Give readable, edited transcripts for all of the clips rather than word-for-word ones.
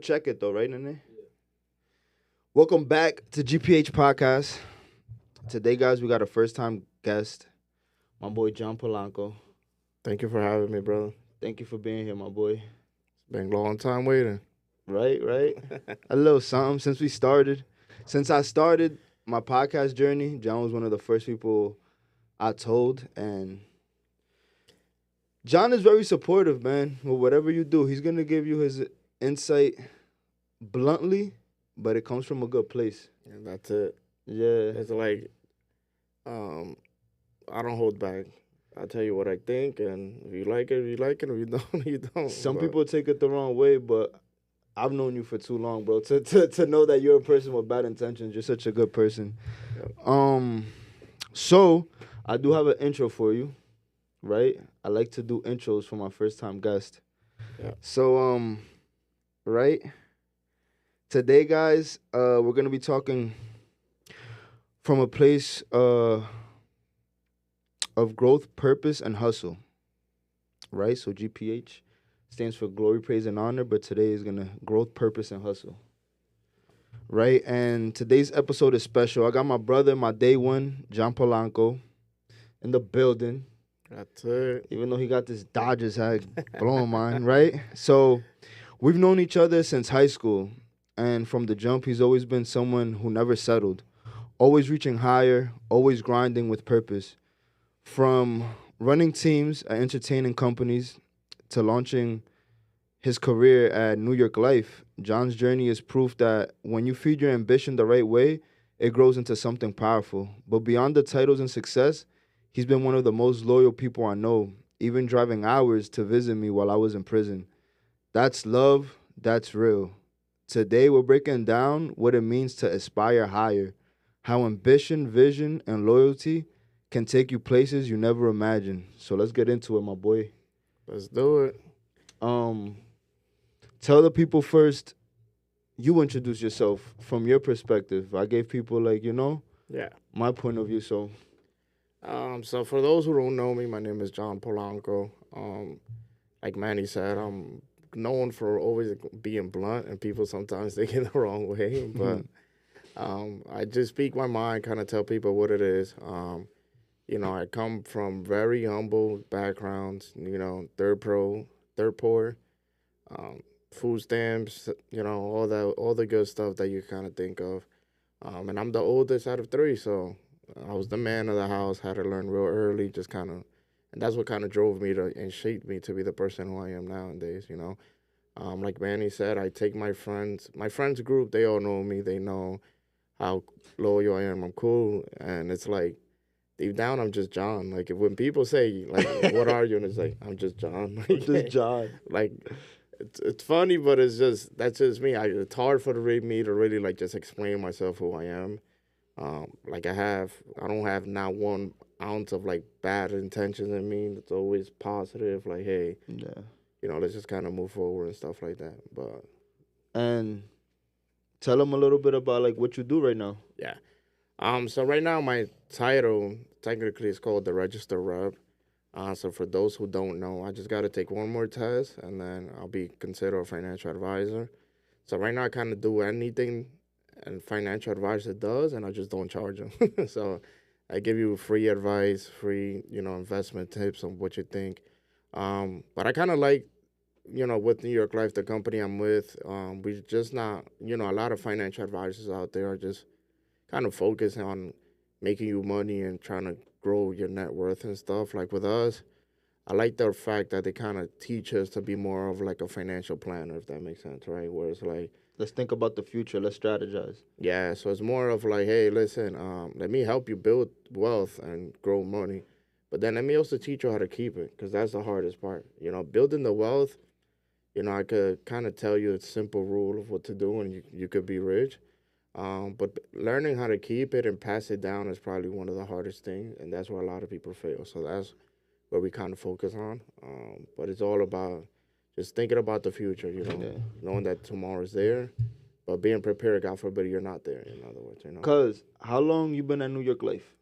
check it though, right, Nene? Welcome back to GPH Podcast. Today, guys, we got a first time guest, my boy John Polanco. Thank you for having me, brother. Thank you for being here, my boy. Been a long time waiting. Right? A little something since we started. Since I started my podcast journey, John was one of the first people I told, and John is very supportive, man. With whatever you do, he's gonna give you his insight bluntly, but it comes from a good place. And that's it. Yeah. It's like, I don't hold back. I tell you what I think, and if you like it, you like it. If you don't, you don't. Some people take it the wrong way, but I've known you for too long, bro. To know that you're a person with bad intentions. You're such a good person. Yep. So I do have an intro for you, right? I like to do intros for my first time guest. Yeah. So right. Today, guys, we're gonna be talking from a place of growth, purpose, and hustle. Right? So GPH stands for glory, praise, and honor, but today is gonna growth, purpose, and hustle. Right? And today's episode is special. I got my brother, my day one, John Polanco, in the building. That's it. Even though he got this Dodgers hat, blowing mine, right? So we've known each other since high school. And from the jump, he's always been someone who never settled, always reaching higher, always grinding with purpose. From running teams at entertaining companies to launching his career at New York Life, John's journey is proof that when you feed your ambition the right way, it grows into something powerful. But beyond the titles and success, he's been one of the most loyal people I know, even driving hours to visit me while I was in prison. That's love, that's real. Today, we're breaking down what it means to aspire higher, how ambition, vision, and loyalty can take you places you never imagined. So let's get into it, my boy. Let's do it. Tell the people first, you introduce yourself from your perspective. I gave people, Yeah. my point of view, so. So for those who don't know me, my name is John Polanco. Like Manny said, I'm known for always being blunt, and people sometimes take it the wrong way. But I just speak my mind, kind of tell people what it is. I come from very humble backgrounds. Third poor, food stamps. All the good stuff that you kind of think of. And I'm the oldest out of three, so I was the man of the house. Had to learn real early, just kind of. And that's what kind of drove me and shaped me to be the person who I am nowadays, Like Manny said, I take my friends group, they all know me. They know how loyal I am. I'm cool. And it's like, deep down, I'm just John. Like, when people say, like, what are you? And it's like, I'm just John. Like, Just John. Like, it's funny, but that's just me. It's hard for me to really, like, just explain myself who I am. I don't have not one ounce of like bad intentions in me. It's always positive. Like, hey, let's just kind of move forward and stuff like that. But And tell them a little bit about like what you do right now. yeah, so right now my title technically is called the Register Rep. So for those who don't know, I just got to take one more test and then I'll be considered a financial advisor. So right now I kind of do anything and financial advisor does, and I just don't charge them. So I give you free advice, free, investment tips on what you think. But I kind of like, with New York Life, the company I'm with, we just not, a lot of financial advisors out there are just kind of focused on making you money and trying to grow your net worth and stuff. Like with us, I like the fact that they kind of teach us to be more of like a financial planner, if that makes sense, right? Where it's like, let's think about the future. Let's strategize. yeah, so it's more of like, hey, listen, let me help you build wealth and grow money. But then let me also teach you how to keep it, because that's the hardest part. Building the wealth, I could kind of tell you a simple rule of what to do and you could be rich. But learning how to keep it and pass it down is probably one of the hardest things, and that's where a lot of people fail. So that's where we kind of focus on. But it's all about just thinking about the future, knowing that tomorrow's there, but being prepared, God forbid, you're not there, in other words, Cause how long you been at New York Life?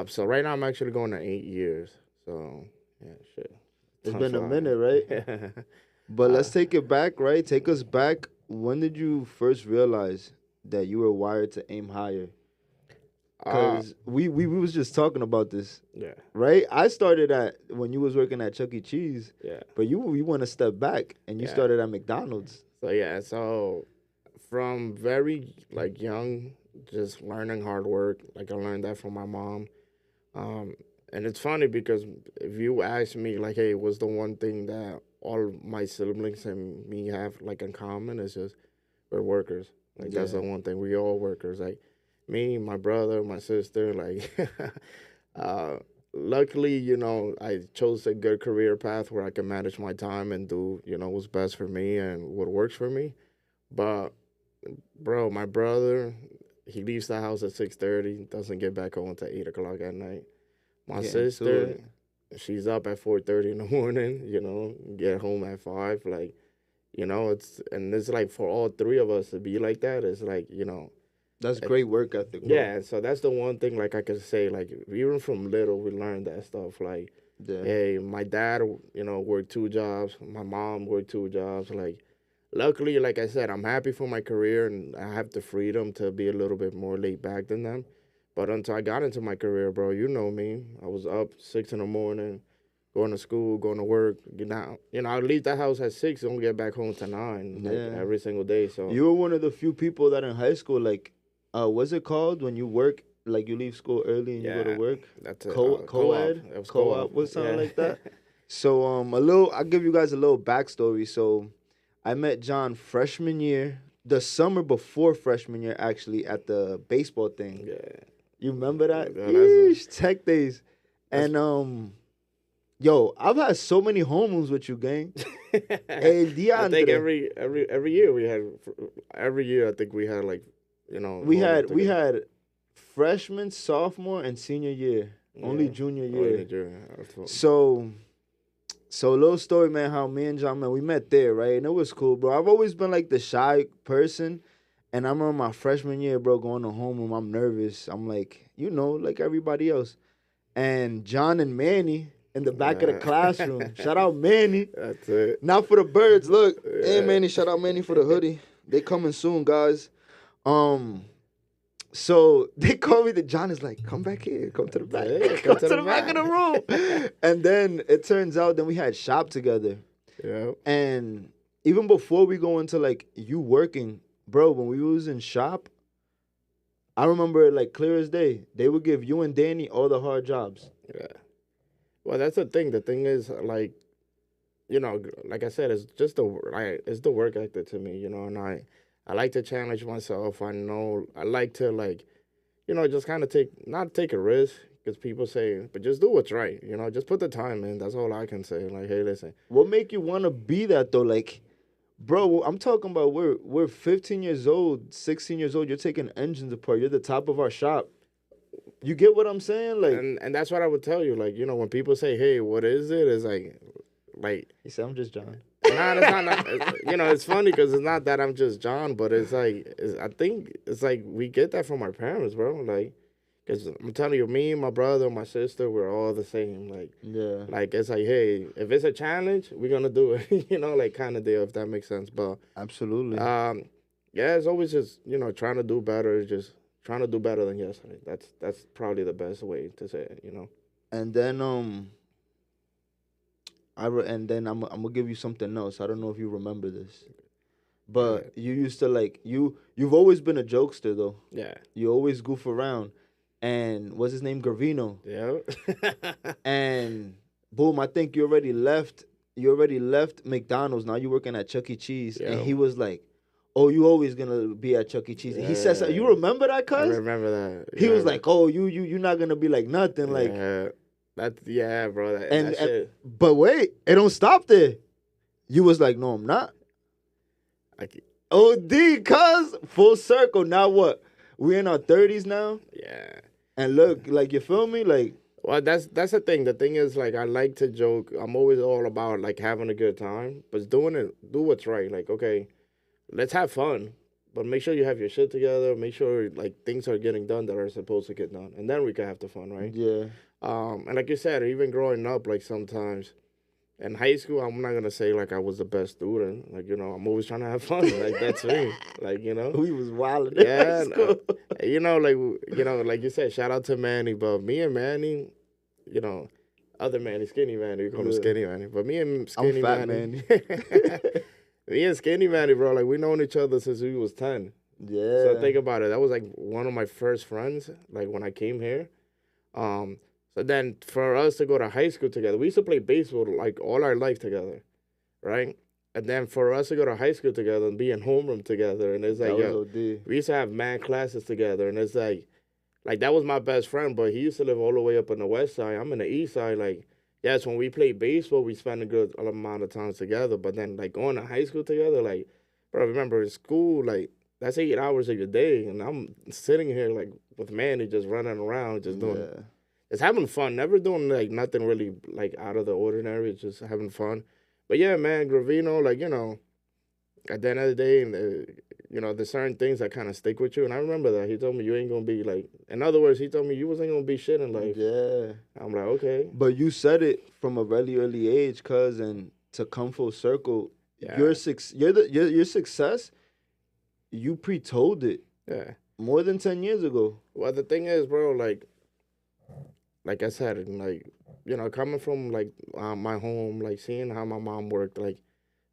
So right now I'm actually going to 8 years. So, yeah, shit. It's been a minute, right? But let's take it back, right? Take us back when did you first realize that you were wired to aim higher? Uh, Cause we was just talking about this, yeah, right? I started at when you was working at Chuck E. Cheese, yeah, but you went a step back and you yeah. started at McDonald's. So yeah, so from very like young, just learning hard work. Like I learned that from my mom. Um, and it's funny because if you ask me, like, hey, what's the one thing that all my siblings and me have like in common? Is just we're workers. Like that's the Yeah, one thing we all workers. Like me, my brother, my sister. Like, uh, luckily, I chose a good career path where I can manage my time and do what's best for me and what works for me. But bro, my brother, he leaves the house at 6:30, doesn't get back home until 8 o'clock at night. My getting to sister, it. she's up at 4:30 in the morning. Get home at 5. Like, it's like for all three of us to be like that. It's like That's great work ethic, bro. yeah. So that's the one thing like I could say like even from little we learned that stuff. Like, Yeah, hey, my dad, worked 2 jobs. My mom worked 2 jobs. Like, luckily, like I said, I'm happy for my career and I have the freedom to be a little bit more laid back than them. But until I got into my career, bro, you know me. I was up 6 in the morning, going to school, going to work. Get out. I leave the house at 6, don't get back home to 9, like yeah. every single day. So You were one of the few people that in high school, like, what's it called when you work, like you leave school early and you go to yeah, work? that's it. Co-op. Co-ed, It was co-op, co-op. was something Yeah. like that. So I'll give you guys a little backstory. So I met John freshman year, the summer before freshman year, actually at the baseball thing. Yeah. You remember that? Yeah, Yeesh, tech days, that's and yo, I've had so many homes with you, gang. El I think Diantre. every year we had every year I think we had like We moments had we together. had freshman, sophomore, and senior year. Only Yeah. junior Oh, year. did you? That's fun. So a little story, man, how me and John, man, we met there, right? And it was cool, bro. I've always been like the shy person. And I remember my freshman year, bro, going to homeroom. I'm nervous. I'm like, like everybody else. And John and Manny in the back of the classroom. Shout out Manny. That's it. Not for the birds. Look. Hey Yeah. Manny, shout out Manny for the hoodie. They coming soon, guys. Um So they call me. The John is like, come back here, come to the back, Yeah, come to the back of the room. And then it turns out then we had shop together. Yeah. And even before we go into like you working, bro, when we was in shop, I remember it like clear as day. They would give you and Danny all the hard jobs. Yeah. Well, that's the thing. The thing is, like, like I said, it's just it's the work ethic to me, and I like to challenge myself. I know I like to like, just kind of not take a risk because people say, but just do what's right. Just put the time in. That's all I can say. Like, hey, listen. What make you want to be that though? Like, bro, I'm talking about we're 15 years old, 16 years old. You're taking engines apart. You're the top of our shop. You get what I'm saying? Like, And that's what I would tell you. Like, when people say, hey, what is it? It's like. he said, I'm just John. Nah, it's not. It's funny because it's not that I'm just John, but it's like I think it's like we get that from our parents, bro. Like, because I'm telling you, me, my brother, my sister, we're all the same. Yeah. Like it's like, hey, if it's a challenge, we're gonna do it. Like kind of deal, if that makes sense. But Absolutely. yeah, it's always just trying to do better. Just trying to do better than yesterday. That's probably the best way to say it. And then and then I'm gonna give you something else. I don't know if you remember this, but you used to like you've always been a jokester though. Yeah. You always goof around, and what's his name, Gravino? Yeah. And boom, I think you already left. You already left McDonald's. Now you're working at Chuck E. Cheese, Yeah. and he was like, "Oh, you always gonna be at Chuck E. Cheese." He said, so, "You remember that, I cuz?" remember that. He was like, "Oh, you're not gonna be like nothing, like." Yeah. Bro. And Shit. but wait, it don't stop there. You was like, no, I'm not. Like, OD, cuz full circle. Now what? We in our 30s now, yeah. and look, like you feel me, like. Well, that's the thing. The thing is, like, I like to joke. I'm always all about like having a good time, but do what's right. Like, okay, let's have fun, but make sure you have your shit together. Make sure like things are getting done that are supposed to get done, and then we can have the fun, right? Yeah. And like you said, even growing up, like sometimes, in high school, I'm not gonna say like I was the best student. Like, you know, I'm always trying to have fun. Like, that's me. Like, you know. We was wilding in high Yeah, school. you know, like you said, shout out to Manny, but me and Manny, you know, other Manny, Skinny Manny, we call him Yeah. Skinny Manny, but me and I'm Skinny fat Manny, man. me and Skinny Manny, bro, like we known each other since we was 10. Yeah. So think about it. That was like one of my first friends, like when I came here. So then for us to go to high school together, we used to play baseball like all our life together, right? And then for us to go to high school together and be in homeroom together, and it's like, That was yo, OD. we used to have mad classes together, and it's like that was my best friend, but he used to live all the way up on the west side. I'm in the east side. Like, yes, when we played baseball, we spent a good amount of time together. But then, like going to high school together, like, bro, remember in school, like that's 8 hours of your day, and I'm sitting here like with Manny just running around, just doing, Yeah. it's having fun. Never doing like nothing really like out of the ordinary. It's just having fun. But yeah, man, Gravino, like you know, at the end of the day, and you know, there's certain things that kind of stick with you. And I remember that he told me you ain't gonna be like. In other words, he told me you wasn't gonna be shit in life. Yeah. I'm like, okay. But you said it from a really early age, cuz, and to come full circle, Yeah. your success, you pre-told it Yeah. more than 10 years ago. Well, the thing is, bro, like I said, like you know, coming from like my home, like seeing how my mom worked, like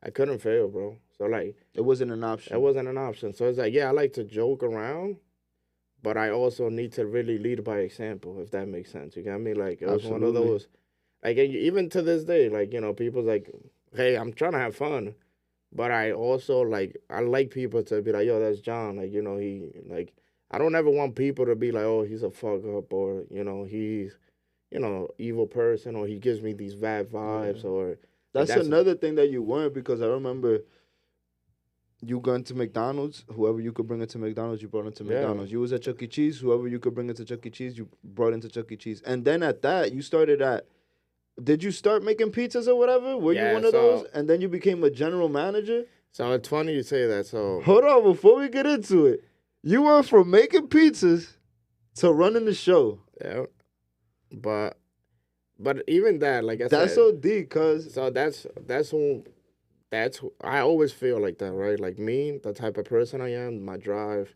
I couldn't fail, bro. So like It wasn't an option. that wasn't an option. So it's like, yeah, I like to joke around, but I also need to really lead by example, if that makes sense. You get me? Like it was one of Absolutely. those, like even to this day, like you know, people's like, hey, I'm trying to have fun, but I also like I like people to be like, yo, that's John. Like you know, he like I don't ever want people to be like, oh, he's a fuck up, or you know, he's you know evil person, or he gives me these bad vibes, Yeah. or That's that's another thing that you weren't, because I remember you going to McDonald's, whoever you could bring it to McDonald's, you brought it to Yeah. McDonald's. You was at Chuck E. Cheese, whoever you could bring it to Chuck E. Cheese, you brought into Chuck E. Cheese. And then at that, you started at, did you start making pizzas or whatever? Were Yeah, you one of so- those? And then you became a general manager? So it's funny you say that. So Hold on, before we get into it, you went from making pizzas to running the show. yeah, but even that, like I That's said, OD, cuz. so that's who I always feel like that, right? Like me, the type of person I am, my drive,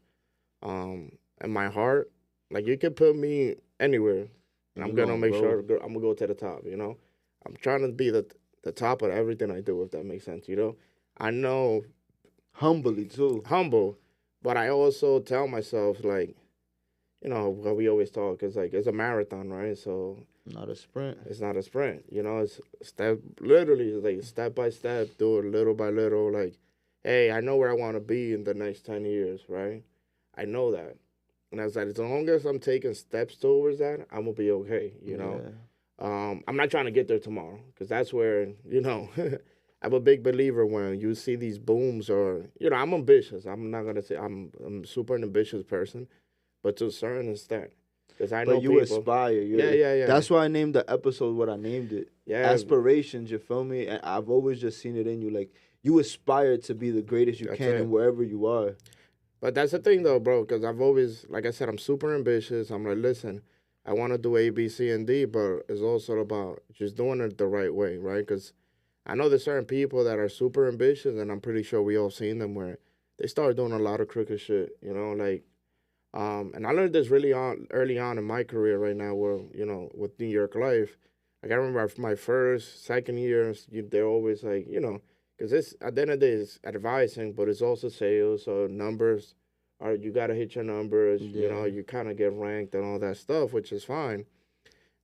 and my heart. Like you can put me anywhere, and I'm gonna make sure I'm gonna go to the top. You know, I'm trying to be the top of everything I do, if that makes sense. You know, I know Humbly, too. humble, but I also tell myself like, you know, what we always talk is like it's a marathon, right? So Not a sprint. it's not a sprint, you know. It's literally it's like step by step, do it little by little. Like, hey, I know where I want to be in the next 10 years, right? I know that, and I was like, as long as I'm taking steps towards that, I'm gonna be okay, you know. Yeah. I'm not trying to get there tomorrow because that's where you know. I'm a big believer when you see these booms, or you know, I'm ambitious. I'm not gonna say I'm a super ambitious person, but to a certain extent, because I know But you people. aspire. Yeah. That's why I named the episode what I named it. Yeah, Aspirations, you feel me? And I've always just seen it in you. Like, you aspire to be the greatest you That's can it. in wherever you are. but that's the thing though, bro. Because I've always, like I said, I'm super ambitious. I'm like, listen, I want to do A, B, C, and D, but it's also about just doing it the right way, right? Because I know there's certain people that are super ambitious, and I'm pretty sure we all seen them where they start doing a lot of crooked shit, you know, like. And I learned this really early on in my career right now, where you know, with New York Life, like I remember my first, second years, they're always like, you know, because it's at the end of the day, it's advising, but it's also sales, so numbers are you gotta hit your numbers, you know, Yeah. you kind of get ranked and all that stuff, which is fine.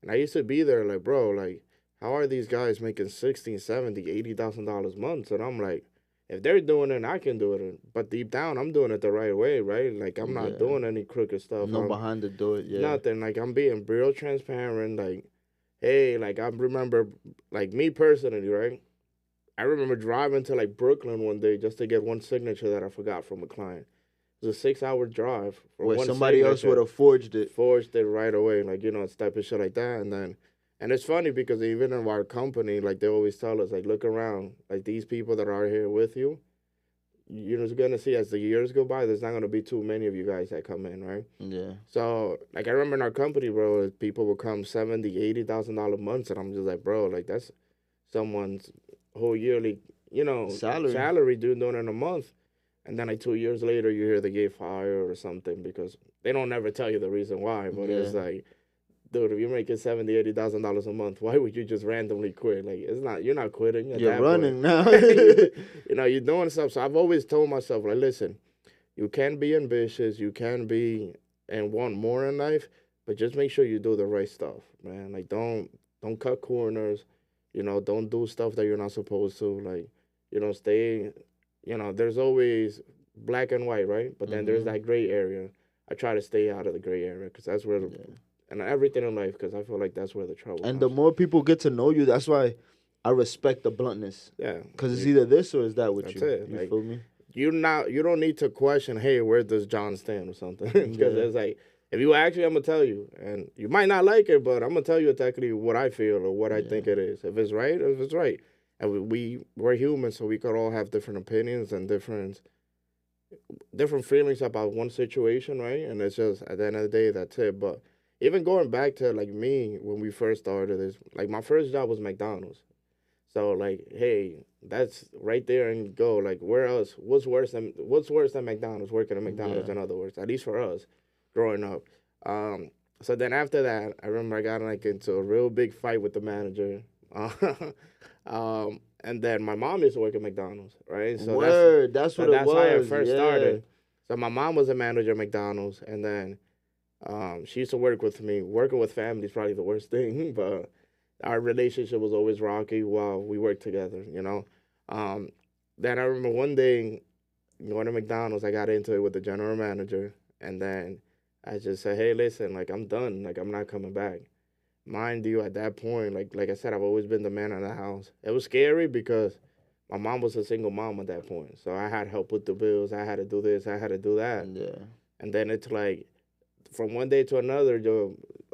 And I used to be there like, bro, like, how are these guys making 16, 70, $80,000 months? And I'm like, if they're doing it, I can do it. But deep down, I'm doing it the right way, right? Like, I'm not Yeah. doing any crooked stuff. No I'm behind the door, yeah. nothing. Like, I'm being real transparent. Like, hey, like, I remember, like, me personally, right? I remember driving to, like, Brooklyn one day just to get one signature that I forgot from a client. It was a 6-hour drive. For Where one somebody else signature. would have forged it. Forged it right away, like, you know, it's type of shit like that. And it's funny because even in our company, like, they always tell us, like, look around, like, these people that are here with you, you're just gonna see as the years go by, there's not gonna be too many of you guys that come in, right? Yeah. So, like, I remember in our company, bro, people would come $70,000, $80,000 months, and I'm just like, bro, like, that's someone's whole yearly, Salary. salary doing it in a month, and then like 2 years later you hear they get fired or something because they don't ever tell you the reason why, but it's Yeah. like, dude, if you're making $70,000, $80,000 a month, why would you just randomly quit? Like, it's not, you're not quitting at You're that running point. now. You're doing stuff. So I've always told myself, like, listen, you can be ambitious, you can be and want more in life, but just make sure you do the right stuff, man. Like, don't cut corners, don't do stuff that you're not supposed to. Like, stay, there's always black and white, right? But then there's that gray area. I try to stay out of the gray area because that's where and everything in life, because I feel like that's where the trouble And comes the more people get to know you, that's why I respect the bluntness. Yeah. Because it's either this or is that with That's you. it. You Like, feel me? You don't need to question, hey, where does John stand or something? Because it's like, if you actually, I'm gonna tell you, and you might not like it, but I'm gonna tell you exactly what I feel or what I think it is. If it's right, if it's right, and we're human, so we could all have different opinions and different feelings about one situation, right? And it's just at the end of the day, that's it. But even going back to like me when we first started this, like my first job was McDonald's. So like, hey, that's right there and go. Like, where else? What's worse than McDonald's? Working at McDonald's, in other words, at least for us, growing up. So then after that, I remember I got like into a real big fight with the manager. And then my mom used to work at McDonald's, right? So that's what it was. That's how I first started. So my mom was a manager at McDonald's, and then she used to work with me. Working with family is probably the worst thing, but our relationship was always rocky while we worked together, Then I remember one day going to McDonald's, I got into it with the general manager, and then I just said, hey, listen, like, I'm done. Like, I'm not coming back. Mind you, at that point, like I said, I've always been the man of the house. It was scary because my mom was a single mom at that point. So I had help with the bills. I had to do this. I had to do that. Yeah. And then it's like, from one day to another,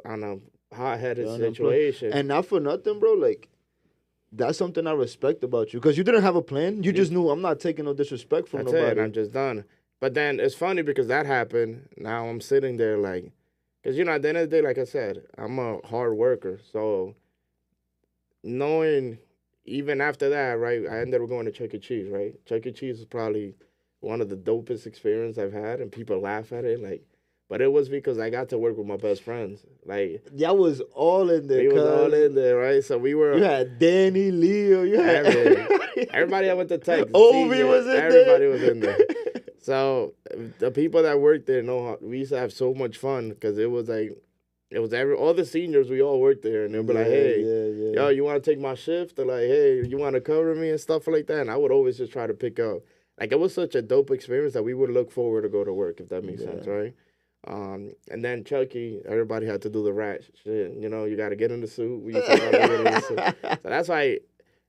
on a hot-headed situation. And not for nothing, bro. Like, that's something I respect about you. Because you didn't have a plan. You just knew, I'm not taking no disrespect from nobody. That's it. I'm just done. But then it's funny because that happened. Now I'm sitting there like, because, at the end of the day, like I said, I'm a hard worker. So knowing, even after that, right, I ended up going to Chuck E. Cheese, right? Chuck E. Cheese is probably one of the dopest experiences I've had, and people laugh at it. Like, but it was because I got to work with my best friends. Like, that was all in there. We was all in there, right? So we were. You had Danny, Leo, you had everybody I went to Texas. Ovi was in there. Everybody was in there. So the people that worked there know how, we used to have so much fun because it was like, all the seniors, we all worked there, and they'd be like, hey, yo, you want to take my shift? Or like, hey, you want to cover me and stuff like that? And I would always just try to pick up. Like, it was such a dope experience that we would look forward to go to work, if that makes sense, right? And then Chucky, everybody had to do the rat shit. You got to get in the suit. We used to get in the suit. So that's why,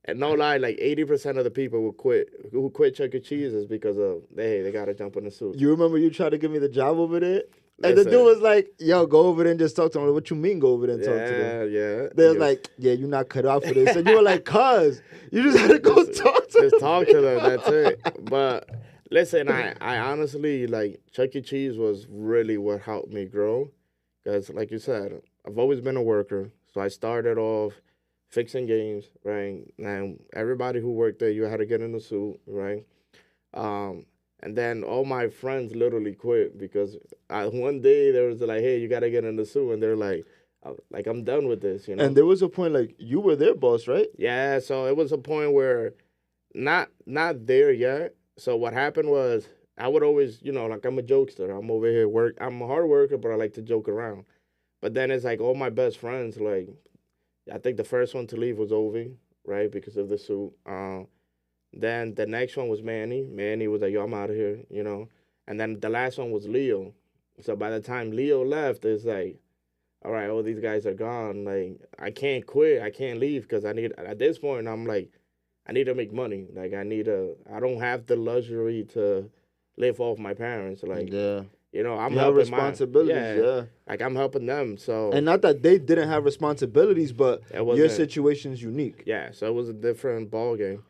and no lie, like 80% of the people who quit Chuck E. Cheese is because of, they got to jump in the suit. You remember you tried to give me the job over there? And the dude was like, yo, go over there and just talk to them. Like, what you mean go over there and talk to them? Yeah. They was like, yeah, you're not cut out for this. And you were like, cuz, you just had to go talk to them. Just talk to them, that's it. But listen, I honestly, like, Chuck E. Cheese was really what helped me grow. Because, like you said, I've always been a worker. So I started off fixing games, right? And everybody who worked there, you had to get in the suit, right? And then all my friends literally quit because one day there was like, hey, you got to get in the suit. And they're like, I'm done with this, And there was a point, like, you were their boss, right? Yeah, so it was a point where not there yet. So what happened was I would always, like, I'm a jokester. I'm over here I'm a hard worker, but I like to joke around. But then it's like all my best friends, like, I think the first one to leave was Ovi, right, because of the suit. Then the next one was Manny. Manny was like, yo, I'm out of here, And then the last one was Leo. So by the time Leo left, it's like, all right, all these guys are gone. Like, I can't quit. I can't leave because at this point, I'm like, I need to make money. Like, I don't have the luxury to live off my parents. Like, I'm helping responsibilities, Like, I'm helping them, so. And not that they didn't have responsibilities, but your situation's unique. Yeah, so it was a different ball game.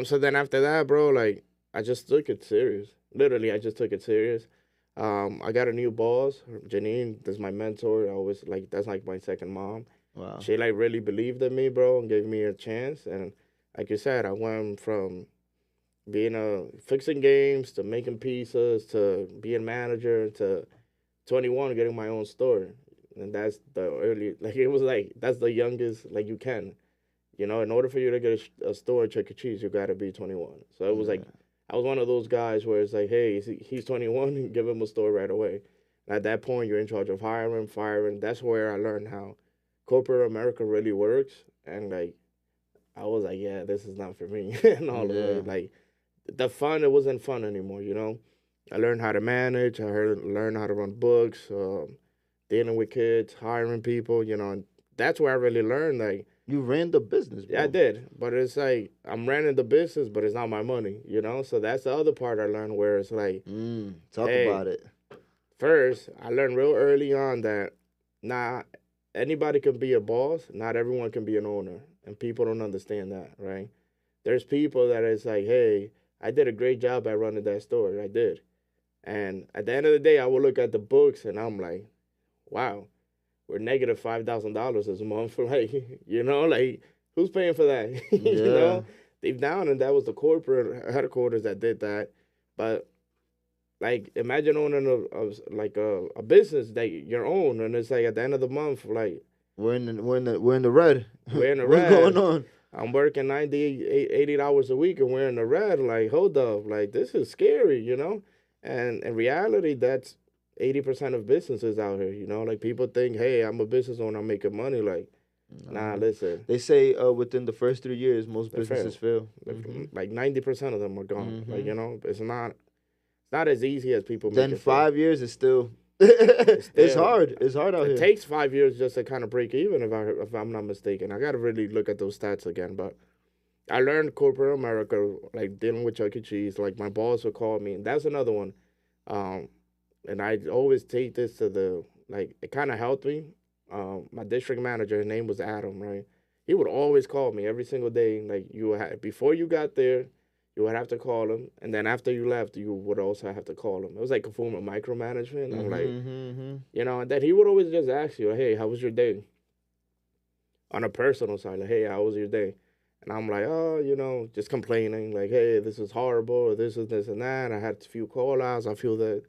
So then after that, bro, like, I just took it serious. Literally, I just took it serious. I got a new boss, Janine. That's my mentor. That's like my second mom. Wow. She like really believed in me, bro, and gave me a chance. And like you said, I went from being fixing games to making pizzas to being manager to 21 getting my own store. And that's the early, like it was like that's the youngest like you can. You know, in order for you to get a store at Chuck E. Cheese, you got to be 21. So it was like, I was one of those guys where it's like, hey, he's 21, give him a store right away. And at that point, you're in charge of hiring, firing. That's where I learned how corporate America really works. And like, I was like, yeah, this is not for me. And all of it. Like, the fun, it wasn't fun anymore, you know? I learned how to manage. I learned how to run books, dealing with kids, hiring people, you know. And that's where I really learned, like, you ran the business, bro. yeah, I did. But it's like, I'm running the business, but it's not my money, you know? So that's the other part I learned where it's like, talk about it. First, I learned real early on that not anybody can be a boss. Not everyone can be an owner. And people don't understand that, right? There's people that is like, hey, I did a great job at running that store. I did. And at the end of the day, I will look at the books and I'm like, wow, we're negative $5,000 this month. Like, you know, like who's paying for that? You know, deep down, and that was the corporate headquarters that did that. But like, imagine owning a business that your own, and it's like at the end of the month, like we're in the red. We're in the red. What's going on? I'm working 90, 80 hours a week, and we're in the red. Like, hold up, like this is scary, you know. And in reality, that's 80% of businesses out here. You know, like people think, hey, I'm a business owner, I'm making money. Like, nah, listen. They say within the first 3 years, most businesses fail. Like 90% of them are gone. Like, you know, it's not as easy as people make then it. 5 years is still it's hard. It's hard out here. It takes 5 years just to kind of break even, if I'm not mistaken. I got to really look at those stats again. But I learned corporate America, like dealing with Chuck E. Cheese. Like my boss would call me, and that's another one. And I always take this to the, like, it kind of helped me. My district manager, his name was Adam, right? He would always call me every single day. Like, before you got there, you would have to call him, and then after you left, you would also have to call him. It was like a form of micromanagement. I'm like, you know, and then he would always just ask you, hey, how was your day? On a personal side, like, hey, how was your day? And I'm like, oh, you know, just complaining, like, hey, this is horrible, or this is this and that. I had a few call-outs, I feel that.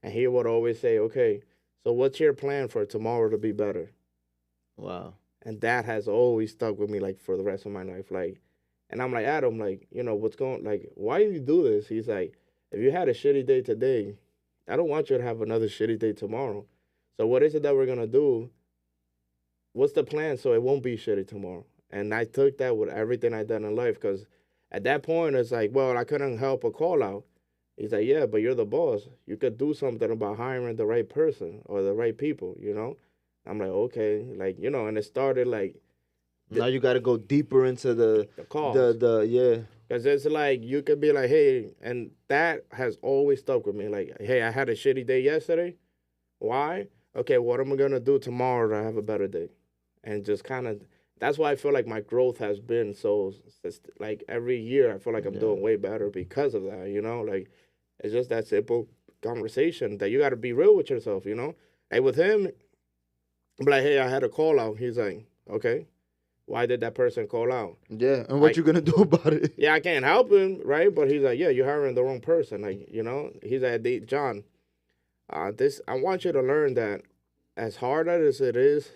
And he would always say, okay, so what's your plan for tomorrow to be better? Wow. And that has always stuck with me, like, for the rest of my life, like. And I'm like, Adam, like, you know, why do you do this? He's like, if you had a shitty day today, I don't want you to have another shitty day tomorrow. So what is it that we're going to do? What's the plan so it won't be shitty tomorrow? And I took that with everything I done in life, because at that point, it's like, well, I couldn't help a call out. He's like, yeah, but you're the boss. You could do something about hiring the right person or the right people, you know? I'm like, okay. Like, you know, and it started like, now you got to go deeper into the cause. Yeah. Because it's like, you could be like, hey, and that has always stuck with me. Like, hey, I had a shitty day yesterday. Why? Okay, what am I going to do tomorrow to have a better day? And just kind of, that's why I feel like my growth has been so, like, every year I feel like I'm doing way better because of that, you know? Like, it's just that simple conversation that you got to be real with yourself, you know? Like, with him, I'm like, hey, I had a call out. He's like, okay. Why did that person call out? Yeah, and what you gonna do about it? Yeah, I can't help him, right? But he's like, yeah, you're hiring the wrong person. Like, you know, he's like, John, I want you to learn that as hard as it is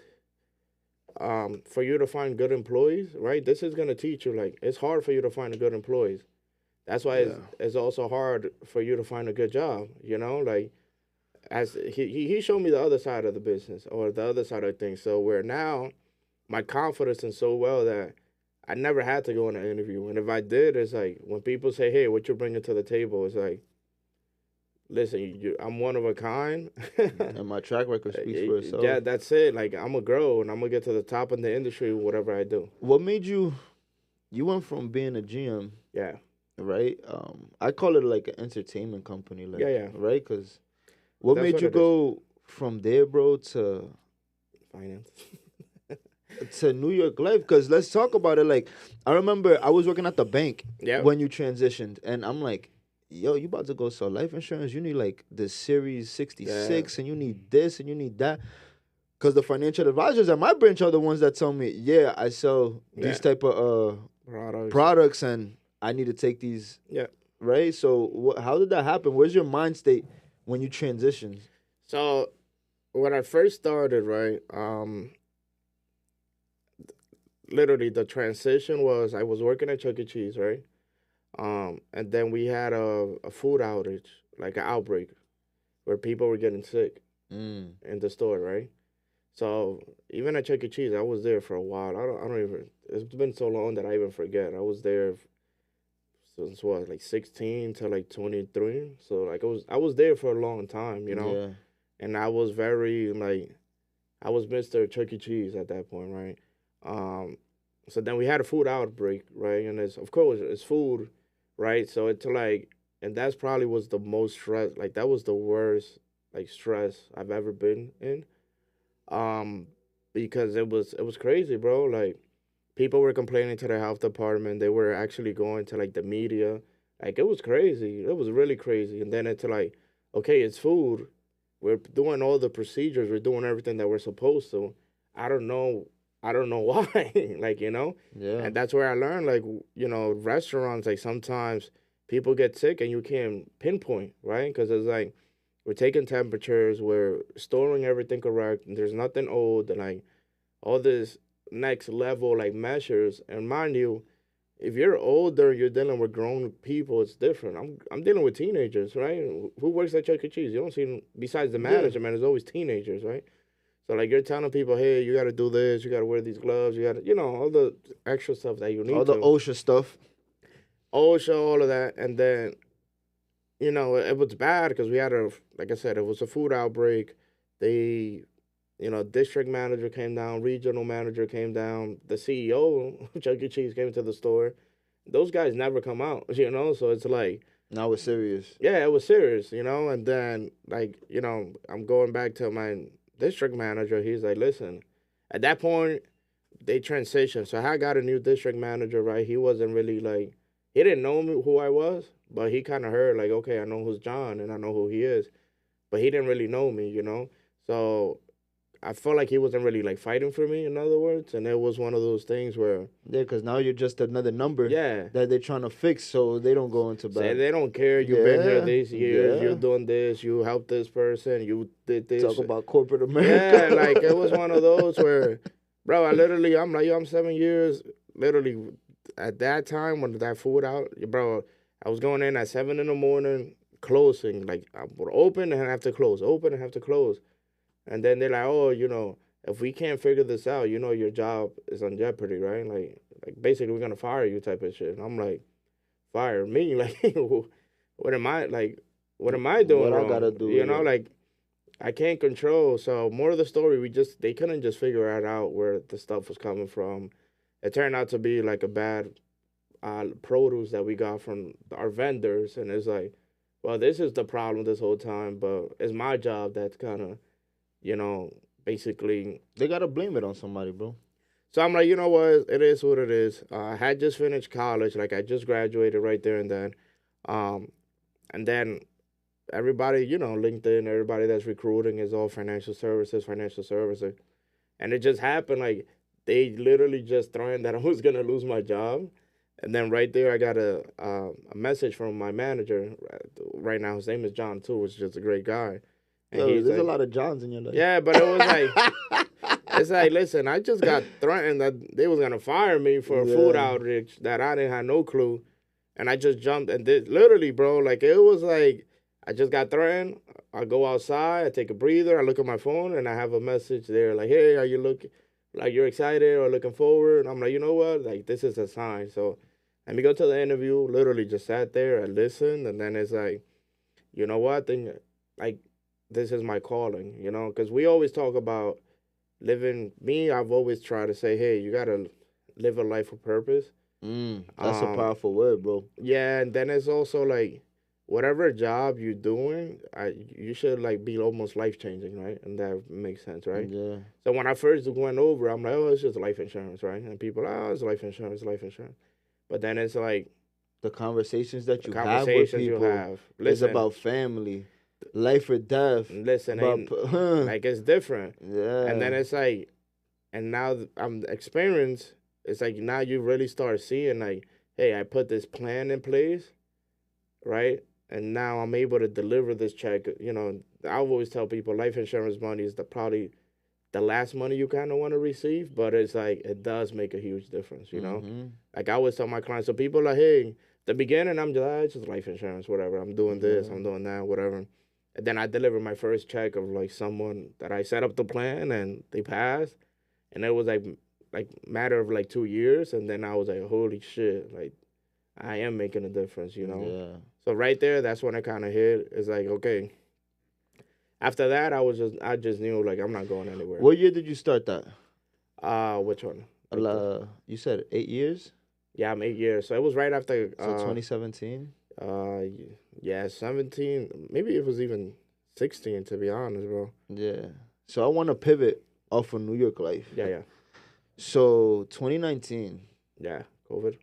for you to find good employees, right? This is gonna teach you, like, it's hard for you to find good employees. That's why it's also hard for you to find a good job, you know? Like, as he showed me the other side of the business or the other side of things. So where now my confidence is so well that I never had to go in an interview. And if I did, it's like when people say, hey, what you bringing to the table? It's like, listen, I'm one of a kind. And my track record speaks for itself. Yeah, that's it. Like, I'm going to grow and I'm going to get to the top of the industry, whatever I do. What made you went from being a GM. Yeah. Right? I call it like an entertainment company. Like, yeah. Right? Because what made you go from there, bro, to finance? To New York life? Because let's talk about it. Like, I remember I was working at the bank when you transitioned, and I'm like, yo, you about to go sell life insurance? You need like the Series 66, and you need this, and you need that. Because the financial advisors at my branch are the ones that tell me, yeah, I sell these type of products and I need to take these. Yeah. Right? So how did that happen? Where's your mind state when you transitioned? So when I first started, right, literally the transition was I was working at Chuck E. Cheese, right? And then we had a food outage, like an outbreak, where people were getting sick in the store, right? So even at Chuck E. Cheese, I was there for a while. I don't even. It's been so long that I even forget. I was there since what, like 16 to like 23. So like I was there for a long time, you know. Yeah. And I was very like, I was Mr. Chuck E. Cheese at that point, right? So then we had a food outbreak, right? And it's, of course, it's food, right? So it's like, and that's probably was the most stress. Like that was the worst like stress I've ever been in. Because it was crazy, bro. Like people were complaining to the health department. They were actually going to like the media. Like it was crazy. It was really crazy. And then it's like, okay, it's food. We're doing all the procedures. We're doing everything that we're supposed to. I don't know. I don't know why. Like, you know? Yeah. And that's where I learned, like, you know, restaurants, like sometimes people get sick and you can't pinpoint, right? Because it's like we're taking temperatures, we're storing everything correct, and there's nothing old, and like all this next level like measures. And mind you, if you're older, you're dealing with grown people. It's different. I'm dealing with teenagers, right? Who works at Chuck E. Cheese? You don't see besides the management. There's always teenagers, right? So like you're telling people, hey, you got to do this. You got to wear these gloves. You got to, you know, all the extra stuff that you need. All the OSHA stuff. OSHA, all of that, and then, you know, it was bad because we had like I said, it was a food outbreak. They, you know, district manager came down, regional manager came down, the CEO of Chuck E. Cheese came to the store. Those guys never come out, you know, so it's like. Now it's serious. Yeah, it was serious, you know, and then, like, you know, I'm going back to my district manager. He's like, listen, at that point, they transitioned. So I got a new district manager, right? He wasn't really like, he didn't know me, who I was, but he kind of heard, like, okay, I know who's John and I know who he is. But he didn't really know me, you know? So I felt like he wasn't really like fighting for me, in other words. And it was one of those things where. Yeah, because now you're just another number. Yeah. That they're trying to fix so they don't go into bad. Say they don't care. You've been here these years. You're doing this. You helped this person. You did this. Talk about corporate America. Yeah, like it was one of those where, bro, I'm like, yo, I'm 7 years. Literally, at that time when that food out, bro, I was going in at 7 a.m, closing. Like I would open and have to close. Open and have to close. And then they're like, oh, you know, if we can't figure this out, you know, your job is on jeopardy, right? Like basically, we're gonna fire you, type of shit. And I'm like, fire me? Like, what am I like? What am I doing? What wrong? I gotta do? You know, like I can't control. So more of the story, they couldn't just figure it out where the stuff was coming from. It turned out to be like a bad produce that we got from our vendors, and it's like, well, this is the problem this whole time, but it's my job that's kind of, you know, basically. They got to blame it on somebody, bro. So I'm like, you know what? It is what it is. I had just finished college. Like, I just graduated right there and then. And then everybody, you know, LinkedIn, everybody that's recruiting is all financial services. And it just happened, like, they literally just threatened that I was going to lose my job. And then right there, I got a message from my manager. Right now, his name is John, too, which is just a great guy. Yo, there's like, a lot of Johns in your life. Yeah, but it was like, it's like, listen, I just got threatened that they was going to fire me for a food outage that I didn't have no clue. And I just jumped and did, literally, bro, like, it was like, I just got threatened. I go outside, I take a breather, I look at my phone, and I have a message there like, hey, are you looking, like, you're excited or looking forward? And I'm like, you know what? Like, this is a sign. So let me go to the interview, literally just sat there, I listened, and then it's like, you know what? Then, like, this is my calling, you know? Because we always talk about I've always tried to say, hey, you got to live a life of purpose. That's a powerful word, bro. Yeah, and then it's also like, whatever job you're doing, you should like be almost life-changing, right? And that makes sense, right? Yeah. So when I first went over, I'm like, oh, it's just life insurance, right? And people, oh, it's life insurance. But then it's like the conversations that you have with people is about family. life or death. Listen, But ain't like it's different. yeah. And then it's like, and now I'm experienced. It's like now you really start seeing like, hey, I put this plan in place, right? And now I'm able to deliver this check. You know, I always tell people life insurance money is probably the last money you kind of want to receive, but it's like it does make a huge difference, you know? Like I always tell my clients, so people are like, hey, the beginning, I'm just, it's just life insurance, whatever. I'm doing this, I'm doing that, whatever. And then I deliver my first check of like someone that I set up the plan and they passed. And it was like matter of like 2 years. And then I was like, holy shit, like I am making a difference, you know? Yeah. So right there, that's when it kind of hit. It's like, okay. After that, I just knew like I'm not going anywhere. What year did you start that? Which one? You said 8 years? Yeah, I'm 8 years. So it was right after. So 2017. Yeah, 17. Maybe it was even 16 to be honest, bro. Yeah. So I want to pivot off of New York life. Yeah. So 2019. Yeah, COVID.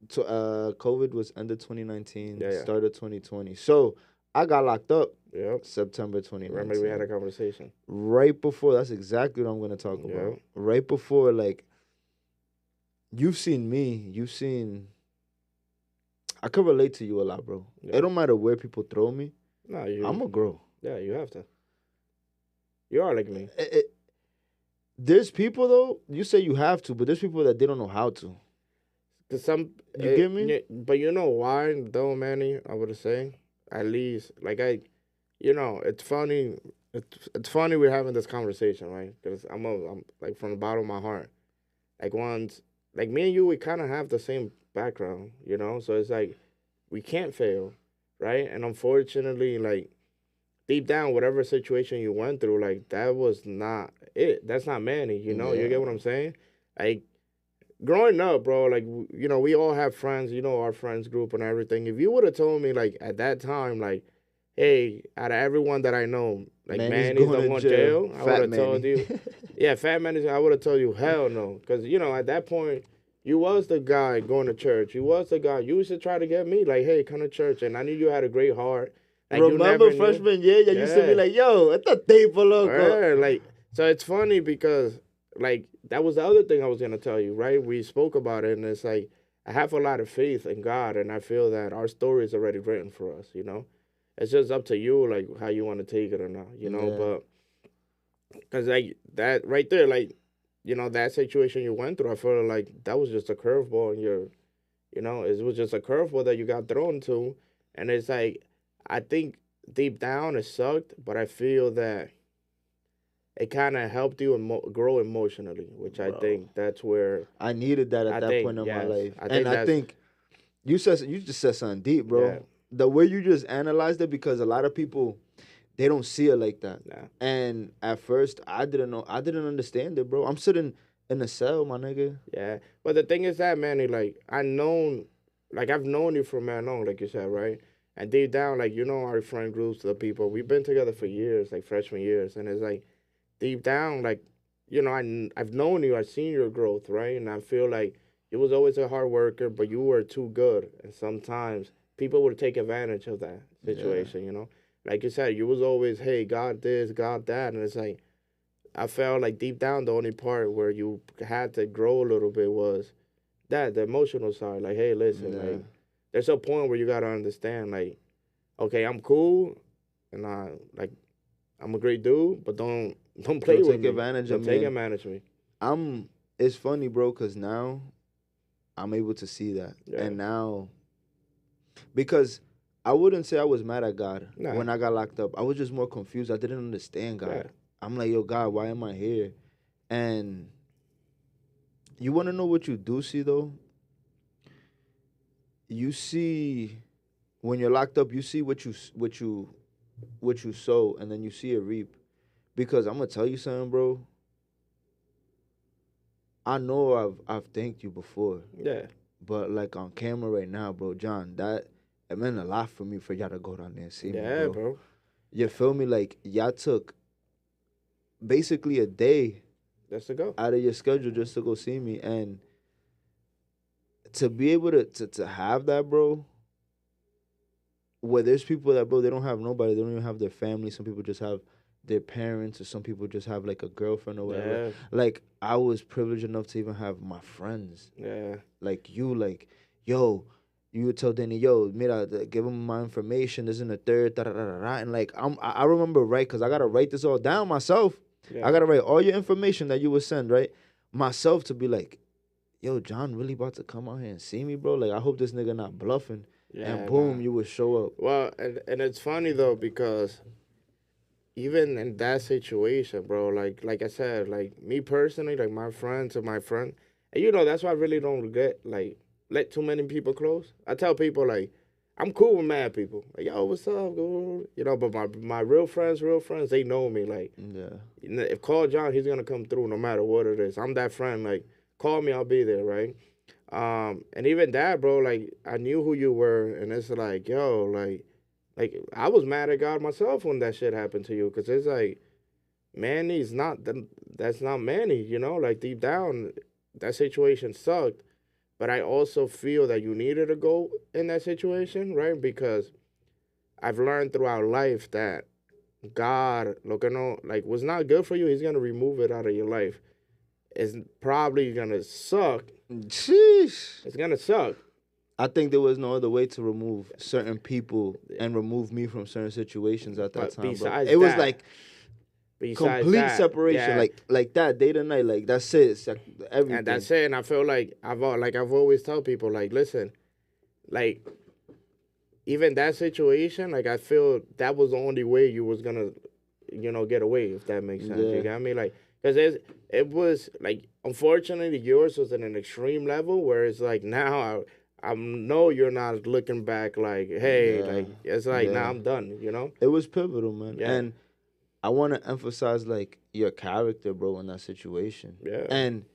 COVID was ended 2019. Yeah. Started 2020. So I got locked up. Yep. September 2019. Remember we had a conversation. Right before, that's exactly what I'm going to talk about. Right before, like, you've seen me. I could relate to you a lot, bro. Yeah. It don't matter where people throw me. No, I'm a grow. Yeah, you have to. You are like me. There's people, though, you say you have to, but there's people that they don't know how to. You get me? But you know why, though, Manny, I would say? At least, like, it's funny. It's funny we're having this conversation, right? Because I'm like from the bottom of my heart. Like like me and you, we kind of have the same background, you know? So it's like, we can't fail, right? And unfortunately, like, deep down, whatever situation you went through, like, that was not it. That's not Manny, you know? Yeah. You get what I'm saying? Like, growing up, bro, like, you know, we all have friends, you know, our friends group and everything. If you would have told me, like, at that time, like, hey, out of everyone that I know, like, Manny's going to jail, I would have told you. Yeah, Fat Manny, I would have told you, hell no. Because, you know, at that point, you was the guy going to church. You was the guy. You used to try to get me, like, hey, come to church. And I knew you had a great heart. Like, remember freshman year? You used to be like, yo, it's a table, loco. Yeah, like, so it's funny because, like, that was the other thing I was going to tell you, right? We spoke about it, and it's like, I have a lot of faith in God, and I feel that our story is already written for us, you know? It's just up to you, like, how you want to take it or not, you know? Yeah. But, because, like, that right there, like, you know, that situation you went through, I feel like that was just a curveball in your, you know, it was just a curveball that you got thrown to. And it's like, I think deep down it sucked, but I feel that it kind of helped you grow emotionally, which I think that's where I needed that at that point in my life. I think you just said something deep, bro. Yeah. The way you just analyzed it, because a lot of people, they don't see it like that. Nah. And at first, I didn't understand it, bro. I'm sitting in a cell, my nigga. Yeah, but the thing is that, Manny, like, I've known you for man long, like you said, right? And deep down, like, you know, our friend groups, the people, we've been together for years, like freshman years, and it's like, deep down, like, you know, I've known you, I've seen your growth, right? And I feel like you was always a hard worker, but you were too good. And sometimes people would take advantage of that situation, you know? Like you said, you was always, hey, God this, God that. And it's like, I felt like deep down the only part where you had to grow a little bit was that, the emotional side. Like, hey, listen, like, there's a point where you got to understand, like, okay, I'm cool, and I'm a great dude, but don't play with me. Don't take advantage of me. It's funny, bro, because now I'm able to see that. Yeah. And now, because I wouldn't say I was mad at God when I got locked up. I was just more confused. I didn't understand God. Yeah. I'm like, yo, God, why am I here? And you want to know what you do see, though? You see, when you're locked up, you see what you sow, and then you see it reap. Because I'm gonna tell you something, bro. I know I've thanked you before. Yeah. But like on camera right now, bro, John, it meant a lot for me for y'all to go down there and see me, bro. Yeah, bro. You feel me? Like, y'all took basically a day just to go out of your schedule just to go see me, and to be able to have that, bro. where there's people that, bro, they don't have nobody. They don't even have their family. Some people just have their parents, or some people just have like a girlfriend or whatever. Yeah. Like I was privileged enough to even have my friends. Yeah. Like you, like, yo, you would tell Danny, yo, mira, give him my information. This and the third, da da da da. And like I remember because I gotta write this all down myself. Yeah. I gotta write all your information that you would send, right? Myself to be like, yo, John really about to come out here and see me, bro. Like I hope this nigga not bluffing. Yeah, And boom, nah. you would show up. Well, and it's funny though because even in that situation, bro, like I said, like me personally, like my friends and my friend, and you know that's why I really don't let too many people close. I tell people like I'm cool with mad people. Like, yo, what's up? You know, but my real friends, they know me. Like, Yeah. if call John, he's gonna come through no matter what it is. I'm that friend. Like, call me, I'll be there, right? And even that, bro, like I knew who you were, and it's like, yo, like I was mad at God myself when that shit happened to you, cause it's like, Manny's not that's not Manny, you know, like deep down, that situation sucked, but I also feel that you needed to go in that situation, right? Because I've learned throughout life that God, look, you know, like what's not good for you, He's gonna remove it out of your life. It's probably gonna suck. Sheesh. It's gonna suck. I think there was no other way to remove certain people and remove me from certain situations at that But time, bro. besides It was that- like Besides complete that, separation, yeah. like that day to night, like that's it. It's like everything. And that's it. And I feel like I've always told people, like, listen, like even that situation, like I feel that was the only way you was gonna, you know, get away, if that makes sense. Yeah. You got me? Like, because it was like, unfortunately, yours was at an extreme level where it's like now I know you're not looking back like, hey, Yeah. like it's like now Yeah. I'm done, you know? It was pivotal, man. Yeah. And I want to emphasize like your character, bro, in that situation. Yeah. And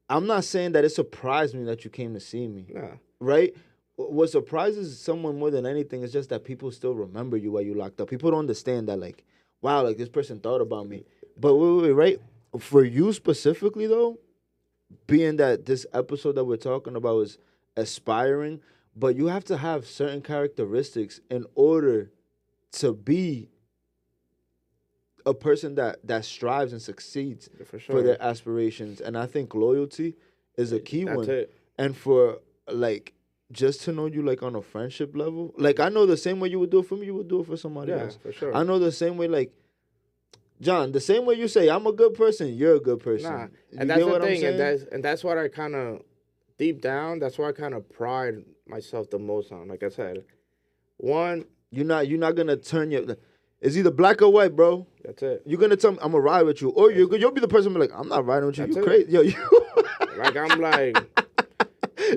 I'm not saying that it surprised me that you came to see me, Nah. right? What surprises someone more than anything is just that people still remember you while you locked up. People don't understand that, like, wow, like this person thought about me. But wait, right? For you specifically, though, being that this episode that we're talking about is aspiring, but you have to have certain characteristics in order to be a person that strives and succeeds For sure. for their aspirations. And I think loyalty is a key That's one. it. And for like just to know you like on a friendship level, like I know the same way you would do it for me, you would do it for somebody Yeah, else. for sure. I know the same way, like John, the same way you say I'm a good person, you're a good person. Nah, You and that's get the what I'm thing, saying? and that's what I kind of deep down. That's what I kind of pride myself the most on. Like I said, one, You're not gonna turn your. It's either black or white, bro. that's it. You're gonna tell me I'm gonna ride with you, or you'll be the person be like, I'm not riding with you. That's You it. crazy, yo, you. Like I'm like,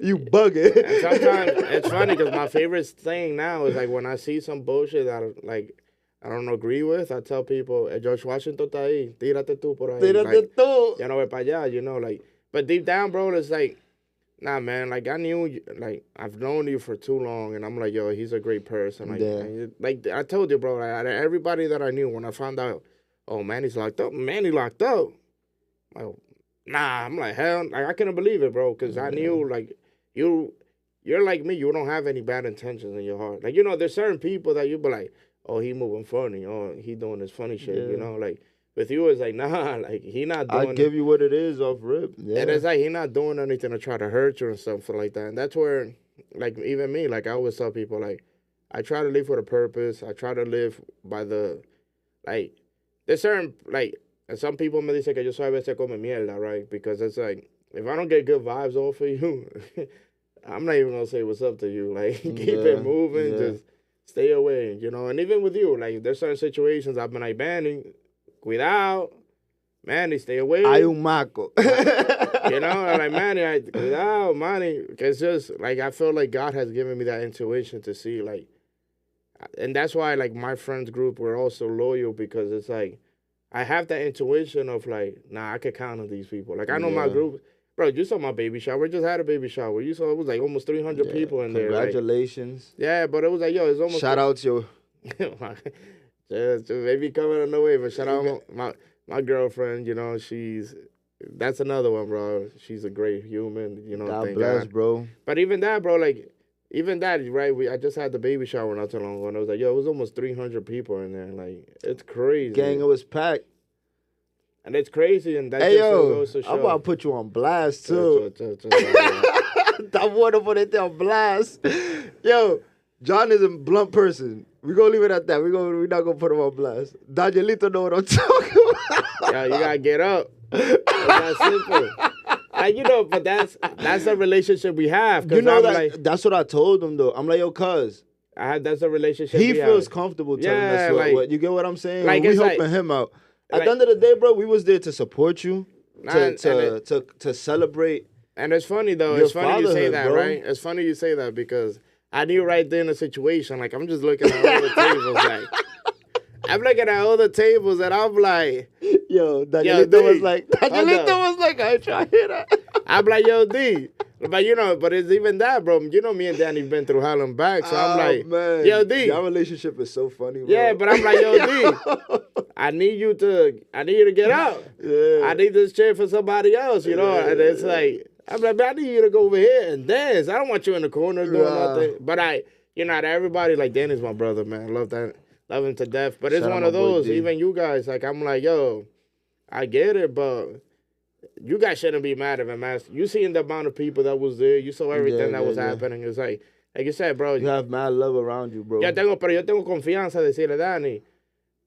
You bugging. and sometimes it's funny because my favorite thing now is like when I see some bullshit that like I don't agree with, I tell people, George Washington está ahí, tírate tú por ahí. Tírate Like, tú. ya no ve para allá, you know, like. But deep down, bro, it's like, nah, man, like I knew you, like I've known you for too long, and I'm like, yo, he's a great person. Like, Yeah. like I told you, bro, like, everybody that I knew when I found out, oh, Manny's locked up, Manny locked up. Like, nah, I'm like, hell, like I couldn't believe it, bro, because I knew like you're like me, you don't have any bad intentions in your heart. Like, you know, there's certain people that you be like, oh, he moving funny, oh, he doing this funny shit, you Yeah. know, like. With you, it's like, nah, like, he not doing I give you what it is off rip. Yeah. And it's like he not doing anything to try to hurt you and something like that. And that's where, like, even me, like, I always tell people, like, I try to live with a purpose. I try to live by the, like, there's certain, like, and some people me dicen que yo soy a veces come mierda, right? Because it's like, if I don't get good vibes off of you, I'm not even going to say what's up to you. Like, keep Yeah, it moving, yeah. just stay away, you know? And even with you, like, there's certain situations I've been like, Manny, cuidado. Manny, stay away. Hay un maco. You know, I'm like, Manny, cuidado, Manny. It's just, like, I feel like God has given me that intuition to see, like, and that's why, like, my friends group were also loyal because it's like, I have that intuition of, like, nah, I could count on these people. Like, I know my Yeah. group. Bro, you saw my baby shower. We just had a baby shower. You saw it was, like, almost 300 people in there. Like, Congratulations. yeah, but it was like, yo, it's almost. Shout out to Just maybe coming on the way, but shout out my girlfriend, you know, that's another one, bro. She's a great human, you know. God Thank bless, God. bro. But even that, bro, like, even that, right? I just had the baby shower not too long ago, and I was like, yo, it was almost 300 people in there. Like, it's crazy. Gang, it was packed. And it's crazy, and that Hey, just yo, goes to show. I'm about to put you on blast, too. That water for that on blast. Yo, John is a blunt person. We're going to leave it at that. We're not going to put him on blast. Danielito know what I'm talking about. Yo, you got to get up. It's that simple. Like, you know, but that's the relationship we have. You know, that's what I told him, though. I'm like, yo, cuz. That's the relationship he feels comfortable telling us what. You get what I'm saying? Like, we helping him out. At the end of the day, bro, we was there to support you, to celebrate. And it's funny, though. It's funny you say that, bro. Right? It's funny you say that because I knew right there in the situation. Like, I'm just looking at all the tables. Like, I'm looking at all the tables, and I'm like, yo, Danielito was like, I ain't trying to hear that. I'm like, yo, D. But, you know, but it's even that, bro. You know, me and Danny been through hell and back. So I'm like, man. Yo, D. Your relationship is so funny, bro. Yeah, but I'm like, yo, D. I need you to get out. Yeah. I need this chair for somebody else, you know. And it's like, I'm like, man, I need you to go over here and dance. I don't want you in the corner doing nothing. But you know, everybody, like, Danny's my brother, man. I love that. Love him to death. But it's one of those, even you guys, like, I'm like, yo, I get it, but you guys shouldn't be mad at him. You seen the amount of people that was there. You saw everything that was happening. It's like you said, bro. You have mad love around you, bro. Pero yo tengo confianza de decirle, Danny,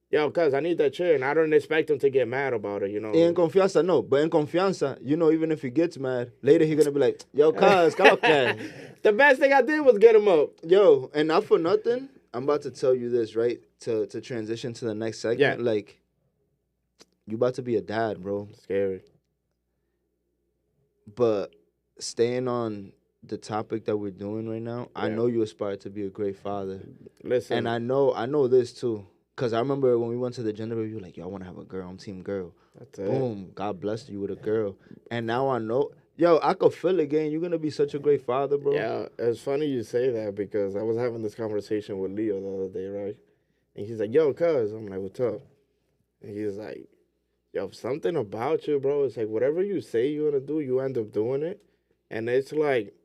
yo, cuz I need that chair, and I don't expect him to get mad about it, you know. In confianza, no. But in confianza, you know, even if he gets mad, later he's going to be like, yo, cuz, okay. The best thing I did was get him up. Yo, and not for nothing, I'm about to tell you this, right? To transition to the next segment. Yeah. Like, you about to be a dad, bro. Scary. But staying on the topic that we're doing right now, I know you aspire to be a great father. Listen. And I know this, too. Because I remember when we went to the gender review, like, yo, I want to have a girl. I'm team girl. That's it. Boom. God blessed you with a girl. And now I know. Yo, I could feel it, gang. You're going to be such a great father, bro. Yeah, it's funny you say that because I was having this conversation with Leo the other day, right? And he's like, yo, cuz. I'm like, what's up? And he's like, yo, something about you, bro. It's like whatever you say you're going to do, you end up doing it. And it's like,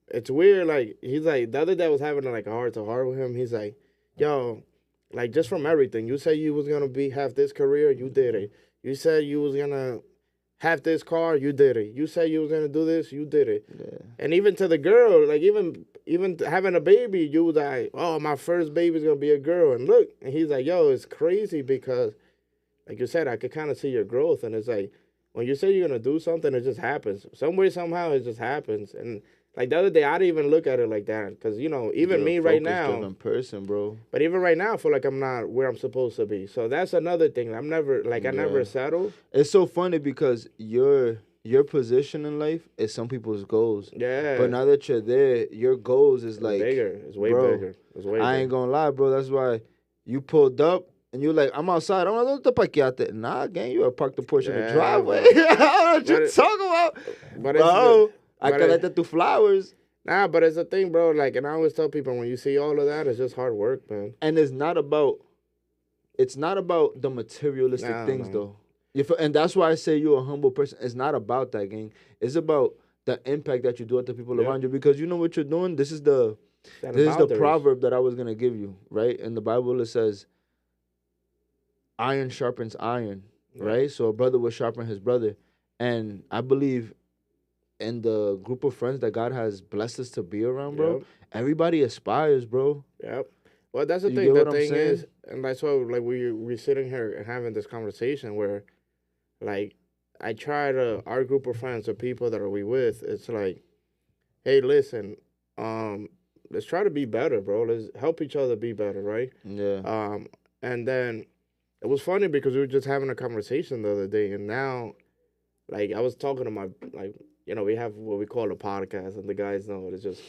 it's weird. Like, he's like, the other day I was having like a heart-to-heart with him. He's like, yo, like just from everything. You said you was going to have this career, you did it. You said you was going to have this car, you did it. You said you was gonna do this, you did it. Yeah. And even to the girl, like even having a baby, you was like, oh, my first baby's gonna be a girl. And look, and he's like, yo, it's crazy because, like you said, I could kind of see your growth. And it's like, when you say you're gonna do something, it just happens. Some way, somehow, it just happens. And like the other day, I didn't even look at it like that. Because, you know, even me right now. You're a person, bro. But even right now, I feel like I'm not where I'm supposed to be. So that's another thing. I'm never, like, I never settle. It's so funny because your position in life is some people's goals. Yeah. But now that you're there, your goals is like. Bigger. It's way bigger. It's way bigger. I ain't gonna lie, bro. That's why you pulled up. And you're like, I'm outside. I'm like, don't te parqueate. Nah, gang, you parked the Porsche in the driveway. What you talking about? Bro, I collected the flowers. Nah, but it's a thing, bro. Like, and I always tell people, when you see all of that, it's just hard work, man. And it's not about the materialistic things, though. And that's why I say you're a humble person. It's not about that, gang. It's about the impact that you do at the people around you. Because you know what you're doing? This is the proverb that I was going to give you, right? In the Bible, it says, iron sharpens iron, right? So a brother will sharpen his brother. And I believe in the group of friends that God has blessed us to be around, bro, everybody aspires, bro. Yep. Well, that's the thing. The thing is, and that's why, like, we're sitting here and having this conversation where, like, I try to, our group of friends or people that are we with, it's like, hey, listen, let's try to be better, bro. Let's help each other be better, right? Yeah. And then it was funny because we were just having a conversation the other day, and now, like, I was talking to my, like, you know, we have what we call a podcast, and the guys know it's just,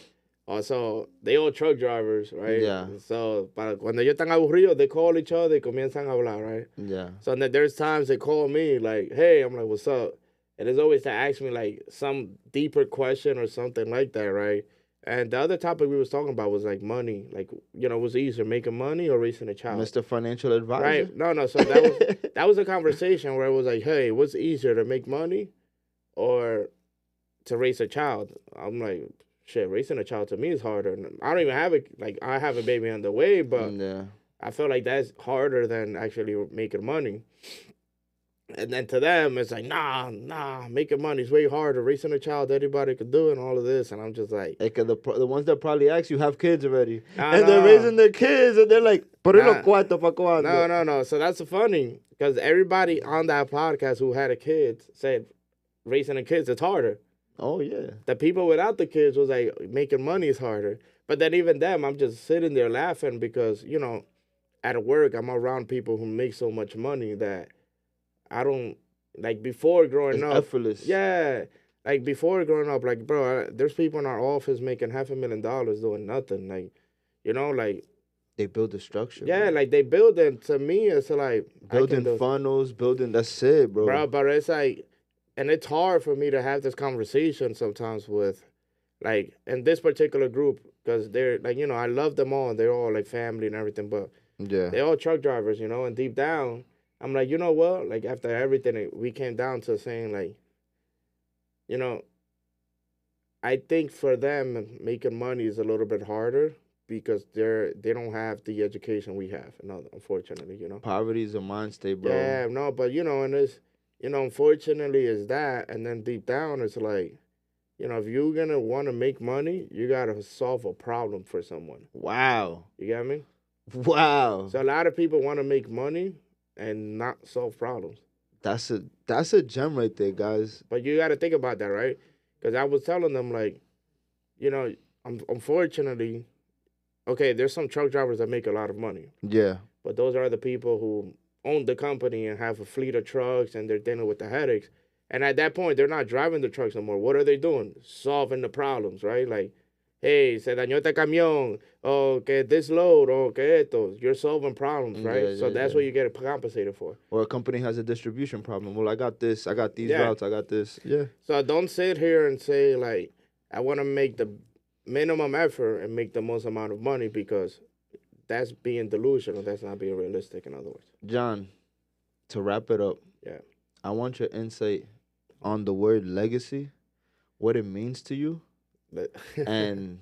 so they all truck drivers, right? Yeah. So, cuando ellos están aburridos, they call each other y comienzan a hablar, right? Yeah. So then there's times they call me, like, hey, I'm like, what's up? And it's always to ask me, like, some deeper question or something like that, right? And the other topic we was talking about was, like, money. Like, you know, what's easier, making money or raising a child? Mr. Financial Advisor? Right. No. So that was a conversation where it was like, hey, what's easier, to make money or to raise a child? I'm like, shit, raising a child to me is harder. And I don't even have it. Like, I have a baby on the way, but Yeah. I feel like that's harder than actually making money. And then to them, it's like, nah, making money is way harder. Raising a child, anybody could do it and all of this. And I'm just like, The ones that probably ask you have kids already. nah, And they're raising their kids and they're like, por Nah. los cuartos pa' cuando. No. So that's funny because everybody on that podcast who had a kid said raising a kids is harder. Oh, yeah. The people without the kids was like, making money is harder. But then even them, I'm just sitting there laughing because, you know, at work, I'm around people who make so much money that I don't, like, before growing up. Effortless. Yeah. Like, before growing up, like, bro, there's people in our office making $500,000 doing nothing. Like, you know, like. They build the structure. Yeah, bro. like, they build it. To me, it's like. Building funnels, that's it, bro. Bro, but it's like, and it's hard for me to have this conversation sometimes with, like, in this particular group, because they're, like, you know, I love them all. They're all, like, family and everything, but Yeah. they're all truck drivers, you know, and deep down, I'm like, you know what? Like, after everything, we came down to saying, like, you know, I think for them, making money is a little bit harder because they don't have the education we have, unfortunately, you know. Poverty is a mind state, bro. Yeah, no, but, you know, and it's, you know, unfortunately, is that, and then deep down, it's like, you know, if you're going to want to make money, you got to solve a problem for someone. Wow. You get me? Wow. So a lot of people want to make money and not solve problems. That's a gem right there, guys. But you got to think about that, right? Because I was telling them, like, you know, unfortunately, okay, there's some truck drivers that make a lot of money. Yeah. But those are the people who own the company and have a fleet of trucks and they're dealing with the headaches. And at that point, they're not driving the trucks no more. What are they doing? Solving the problems, right? Like, hey, se dañó este camión, oh, que this load, oh, que esto. You're solving problems, right? So that's what you get compensated for. Or a company has a distribution problem. Well, I got this, I got these routes, I got this. Yeah. So don't sit here and say, like, I want to make the minimum effort and make the most amount of money because that's being delusional. That's not being realistic, in other words. John, to wrap it up, I want your insight on the word legacy, what it means to you, and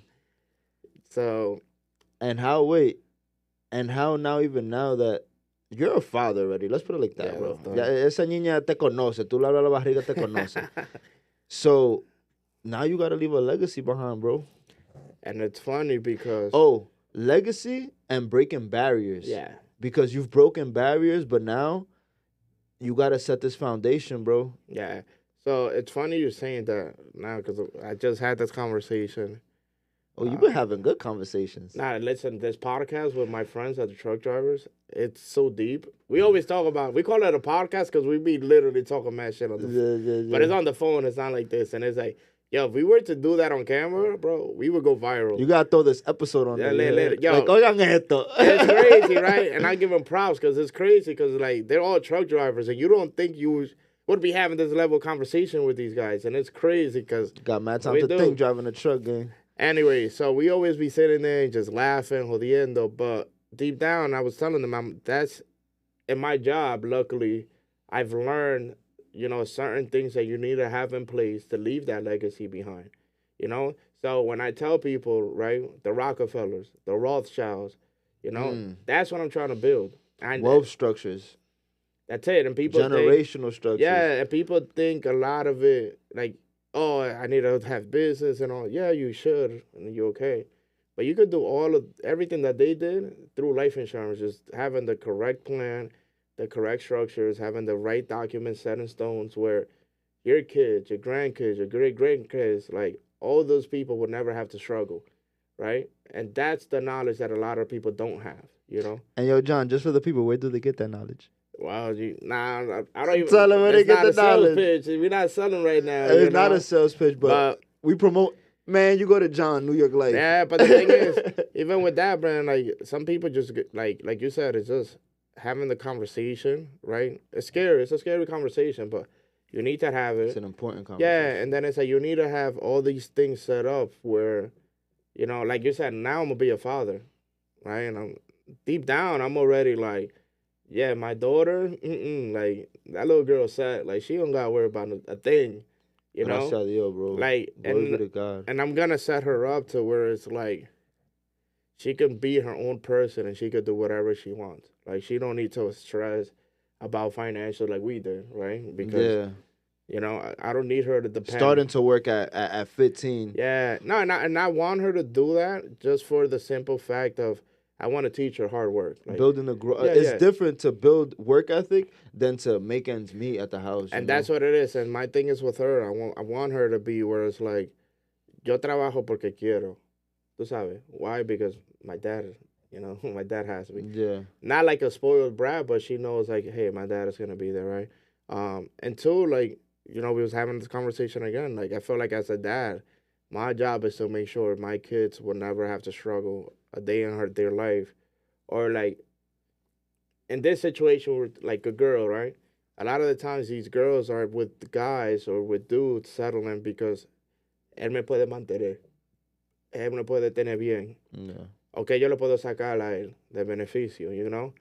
so, and how now that you're a father already, let's put it like that, bro. Ya, esa niña te conoce, tú le hablas la barriga, te conoce. So now you gotta leave a legacy behind, bro. And it's funny because legacy and breaking barriers. Yeah. Because you've broken barriers, but now you gotta set this foundation, bro. Yeah. So it's funny you're saying that now because I just had this conversation. Oh, you've been having good conversations. Nah, listen, this podcast with my friends at the truck drivers, it's so deep. We always talk about, we call it a podcast because we be literally talking mad shit on the phone. But it's on the phone, it's not like this. And it's like, yo, if we were to do that on camera, bro, we would go viral. You gotta throw this episode on there. Yo, like, oigan esto. It's crazy, right? And I give them props because it's crazy because, like, they're all truck drivers and you don't think you would be having this level of conversation with these guys. And it's crazy because... Got mad time to think driving a truck, gang. Anyway, so we always be sitting there and just laughing, jodiendo. But deep down, I was telling them, that's in my job, luckily, I've learned, you know, certain things that you need to have in place to leave that legacy behind, you know? So when I tell people, right, the Rockefellers, the Rothschilds, you know, that's what I'm trying to build. Wealth structures. That's it. And people generational structures. Yeah, and people think a lot of it, like, oh, I need to have business and all. Yeah, you should, and you're okay. But you could do everything that they did through life insurance, just having the correct plan, the correct structures, having the right documents set in stones where your kids, your grandkids, your great-grandkids, like, all those people would never have to struggle, right? And that's the knowledge that a lot of people don't have, you know? And yo, John, just for the people, where do they get that knowledge? Wow, I don't even. Tell them where they get the knowledge. Pitch. We're not selling right now. It's not a sales pitch, but we promote. Man, you go to John, New York Life. Yeah, but the thing is, even with that brand, like, some people just get, like you said, it's just having the conversation, right? It's scary. It's a scary conversation, but you need to have it. It's an important conversation. Yeah, and then it's like you need to have all these things set up where, you know, like you said, now I'm gonna be a father, right? And I'm deep down, I'm already like. Yeah, my daughter, like, that little girl said, like, she don't got to worry about a thing. You know, Gracias a Dios, bro. like, Glory be to God. and I'm gonna set her up to where it's like she can be her own person and she could do whatever she wants. Like she don't need to stress about financial like we did, right? Because you know, I don't need her to depend. Starting to work at 15. Yeah, no, and I want her to do that just for the simple fact of I want to teach her hard work. Like, building it's different to build work ethic than to make ends meet at the house. And that's what it is. And my thing is with her, I want her to be where it's like, yo trabajo porque quiero. Tú sabes. Why? Because my dad, you know, my dad has me. Yeah. Not like a spoiled brat, but she knows like, hey, my dad is going to be there, right? And two, like, you know, we was having this conversation again. Like, I feel like as a dad, my job is to make sure my kids will never have to struggle a day in their life. Or, like, in this situation with, like, a girl, right? A lot of the times these girls are with guys or with dudes settling because él me puede mantener. Él me puede tener bien. Yeah. Okay, yo le puedo sacar a él de beneficio, you know?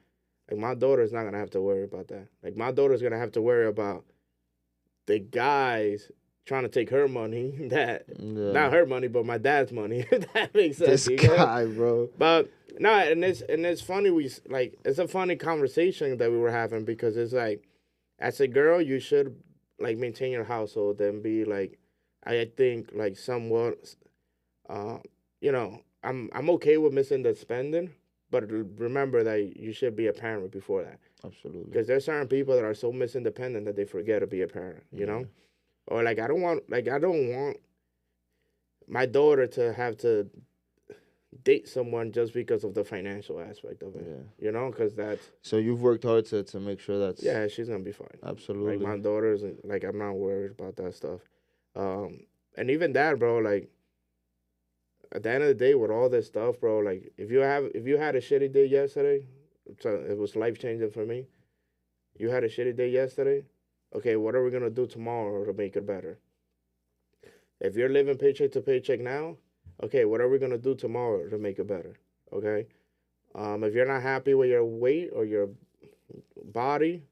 Like, my daughter's not going to have to worry about that. Like, my daughter's going to have to worry about the guys trying to take her money, not her money, but my dad's money. If that makes sense. This guy, bro. But no, and it's funny. It's a funny conversation that we were having because it's like, as a girl, you should like maintain your household and be like, I think like somewhat, you know, I'm okay with missing the spending, but remember that you should be a parent before that. Absolutely. Because there's certain people that are so misindependent that they forget to be a parent, you know? Or like I don't want my daughter to have to date someone just because of the financial aspect of it. Yeah. You know, because that's... So you've worked hard to make sure that's... Yeah, she's going to be fine. Absolutely. Like my daughter's, like I'm not worried about that stuff. And even that, bro, like at the end of the day with all this stuff, bro, like if you had a shitty day yesterday, so it was life-changing for me. You had a shitty day yesterday. Okay, what are we going to do tomorrow to make it better? If you're living paycheck to paycheck now, okay, what are we going to do tomorrow to make it better? Okay? If you're not happy with your weight or your body,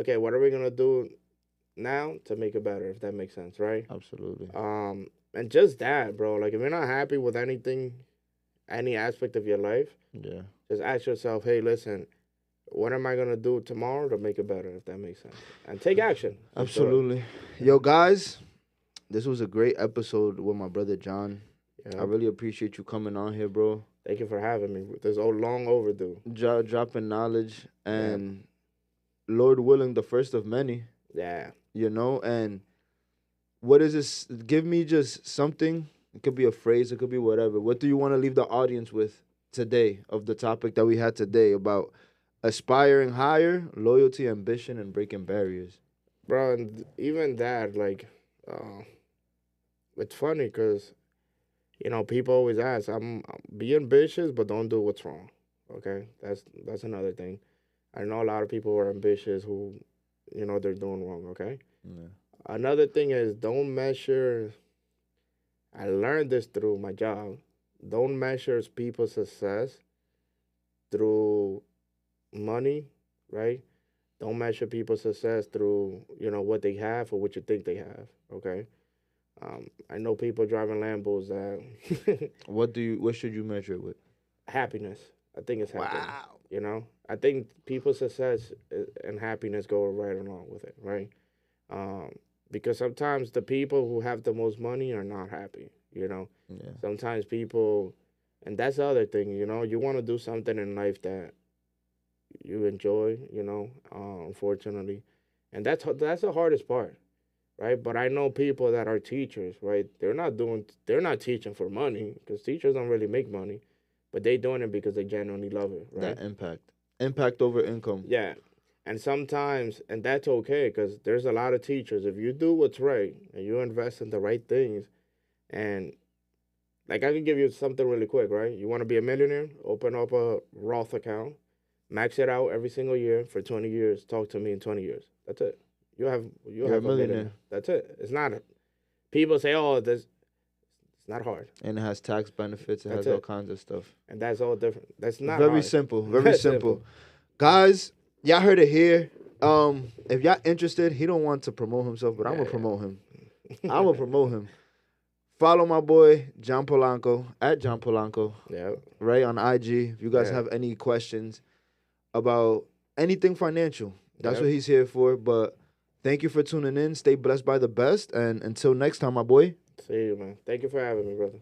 okay, what are we going to do now to make it better, if that makes sense, right? Absolutely. And just that, bro. Like, if you're not happy with anything, any aspect of your life, just ask yourself, hey, listen, what am I going to do tomorrow to make it better, if that makes sense? And take action. Absolutely. Sure. Yo, guys, this was a great episode with my brother John. Yeah. I really appreciate you coming on here, bro. Thank you for having me. This is long overdue. Dropping knowledge and, Lord willing, the first of many. Yeah. You know, and what is this? Give me just something. It could be a phrase. It could be whatever. What do you want to leave the audience with today of the topic that we had today about aspiring higher, loyalty, ambition, and breaking barriers? Bro, and even that, like, it's funny because, you know, people always ask, be ambitious, but don't do what's wrong, okay? That's another thing. I know a lot of people who are ambitious who, you know, they're doing wrong, okay? Yeah. Another thing is don't measure, I learned this through my job, don't measure people's success through money, right? Don't measure people's success through, you know, what they have or what you think they have, okay? I know people driving Lambos that... What should you measure it with? Happiness. I think it's happiness. Wow. You know? I think people's success and happiness go right along with it, right? Because sometimes the people who have the most money are not happy, you know? Yeah. Sometimes people... And that's the other thing, you know? You want to do something in life that you enjoy, you know, unfortunately. And that's the hardest part, right? But I know people that are teachers, right? They're not teaching for money because teachers don't really make money, but they doing it because they genuinely love it, right? That impact over income. Yeah. And sometimes, and that's okay because there's a lot of teachers, if you do what's right and you invest in the right things, and like I can give you something really quick, right? You want to be a millionaire? Open up a Roth account. Max it out every single year for 20 years. Talk to me in 20 years. That's it. You'll have a millionaire. That's it. It's not. People say, "Oh, it's not hard." And it has tax benefits. It has all kinds of stuff. And that's all different. That's not very hard. simple. Very simple. Guys, y'all heard it here. If y'all interested, he don't want to promote himself, but I'm gonna promote him. I'm gonna promote him. Follow my boy John Polanco at John Polanco. Yeah. Right on IG. If you guys have any questions about anything financial, that's what he's here for. But thank you for tuning in. Stay blessed by the best. And until next time, my boy. See you, man. Thank you for having me, brother.